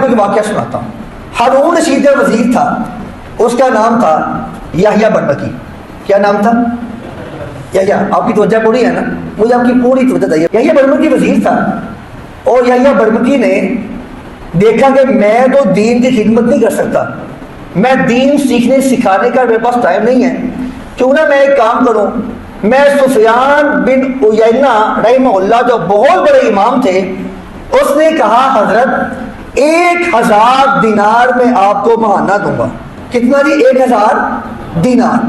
آپ کو ایک واقعہ سناتا ہوں. ہارون رشید وزیر تھا, اس کا نام تھا یحییٰ برمکی. کیا نام تھا؟ یحییٰ. آپ کی توجہ پوری ہے نا, مجھے آپ کی پوری توجہ چاہیے. یحییٰ برمکی وزیر تھا, اور یحییٰ برمکی نے دیکھا کہ میں تو دین کی خدمت نہیں کر سکتا, میں دین سیکھنے سکھانے کا میرے پاس ٹائم نہیں ہے, کیوں نہ میں ایک کام کروں, میں سفیان بن عیینہ رحمہ اللہ جو بہت بڑے امام تھے, اس نے کہا حضرت 1000 دینار میں آپ کو ماہانہ دوں گا. کتنا جی؟ 1000 دینار.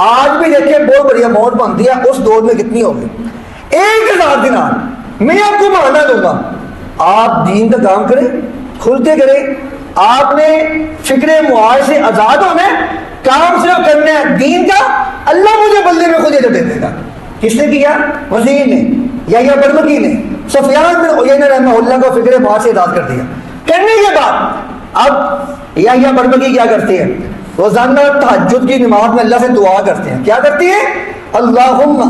آج بھی دیکھیں بہت بڑی اماؤنٹ بنتی ہے, اس دور میں کتنی ہوگی؟ 1000 دینار میں آپ کو ماہانہ دوں گا. آپ دین کا کام کریں, کھل کے کریں. آپ نے فکر معاش سے آزاد ہونا ہے, کام صرف کرنا ہے دین کا, اللہ مجھے بدلے میں خود دے دے گا. کس نے کیا؟ وزیر نے, یحییٰ برمکی نے سفیان بن عیینہ رحمہ اللہ کو فکر معاش سے آزاد کر دیا. کرنے کے بعد اب یحییٰ برمکی کیا کرتے ہیں؟ روزانہ تہجد کی نماز میں اللہ سے دعا کرتے ہیں. کیا کرتے ہیں؟ اللہم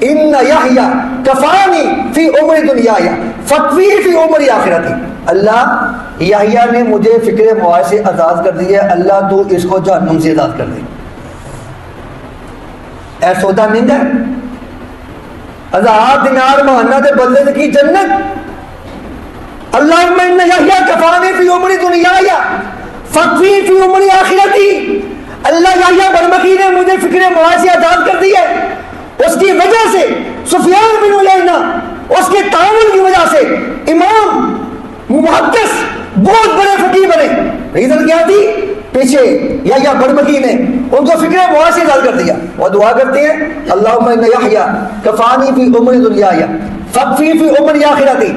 ان یحییٰ کفانی فی عمر دنیایا فکفی فی عمر آخرتی. اللہ یحییٰ نے مجھے فکر معاش سے آزاد کر دیا ہے, اللہ تو اس کو جہنم سے آزاد کر دے. اے سودا مند ہے, 1000 دینار ماہانہ دے بدلے کی جنت. اللہم ان یحییٰ کفانی فی عمر دنیایا فکفی فی عمر آخرتی. اللہ یحییٰ برمکی نے مجھے فکر معاش سے آزاد کر دیا ہے, اس کی وجہ سے سفیان بن عیینہ اس کے تعاون کی وجہ سے امام محدث بہت بڑے فقیہ بنے. ریزن کیا تھی؟ پیچھے یحییٰ برمکی نے ان کو فکر معاش سے آزاد کر دیا. وہ دعا کرتے ہیں اللہم ان یحییٰ کفانی فی عمر دنیایا فکفی فی عمر آخرتی.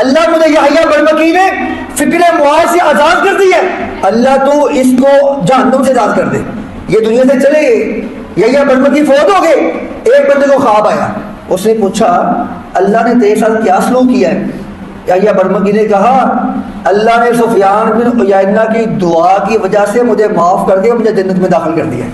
اللہ مجھے یحییٰ برمکی نے فکر معاش سے آزاد کر دیا, اللہ تو اس کو جہنم سے آزاد کر دے. یہ دنیا سے چلے گئے, یحییٰ برمکی فوت ہو گئے. ایک بندے کو خواب آیا, اس نے پوچھا اللہ نے تیرے ساتھ کیا سلوک کیا ہے؟ یحییٰ برمکی نے کہا اللہ نے سفیان بن عیینہ کی دعا کی وجہ سے مجھے معاف کر دیا, مجھے جنت میں داخل کر دیا.